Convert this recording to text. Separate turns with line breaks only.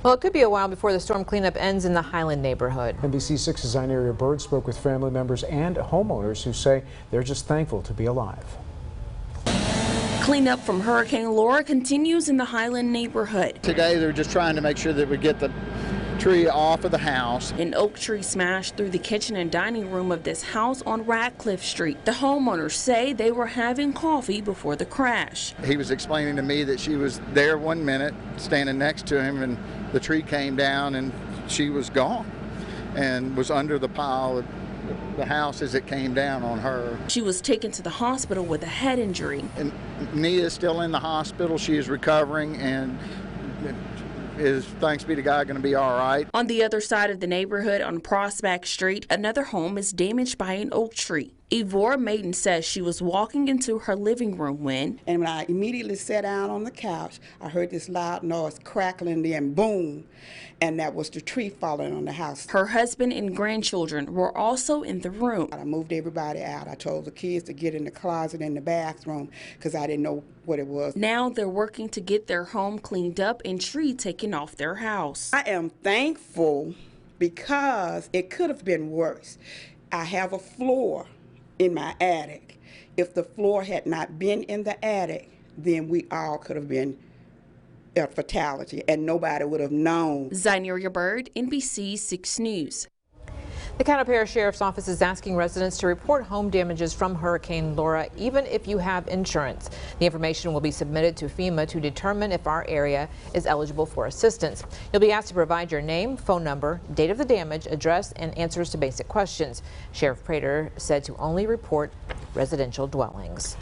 Well, it could be a while before the storm cleanup ends in the Highland neighborhood.
NBC6's Zyneria Bird spoke with family members and homeowners who say they're just thankful to be alive.
Cleanup from Hurricane Laura continues in the Highland neighborhood.
Today they're just trying to make sure that we get the tree off of the house.
An oak tree smashed through the kitchen and dining room of this house on Radcliffe Street. The homeowners say they were having coffee before the crash.
He was explaining to me that she was there 1 minute standing next to him and the tree came down and she was gone and was under the pile of the house as it came down on her.
She was taken to the hospital with a head injury.
And Nia is still in the hospital. She is recovering and is, thanks be to God, going to be all right.
On the other side of the neighborhood on Prospect Street, another home is damaged by an oak tree. Evora Maiden says she was walking into her living room when
I immediately sat down on the couch, I heard this loud noise crackling, then boom, and that was the tree falling on the house.
Her husband and grandchildren were also in the room.
I moved everybody out. I told the kids to get in the closet in the bathroom because I didn't know what it was.
Now they're working to get their home cleaned up and tree taken off their house.
I am thankful because it could have been worse. I have a floor in my attic. If the floor had not been in the attic, then we all could have been a fatality and nobody would have known.
Zyneria Bird, NBC 6 News.
The Canaperra Sheriff's Office is asking residents to report home damages from Hurricane Laura, even if you have insurance. The information will be submitted to FEMA to determine if our area is eligible for assistance. You'll be asked to provide your name, phone number, date of the damage, address, and answers to basic questions. Sheriff Prater said to only report residential dwellings.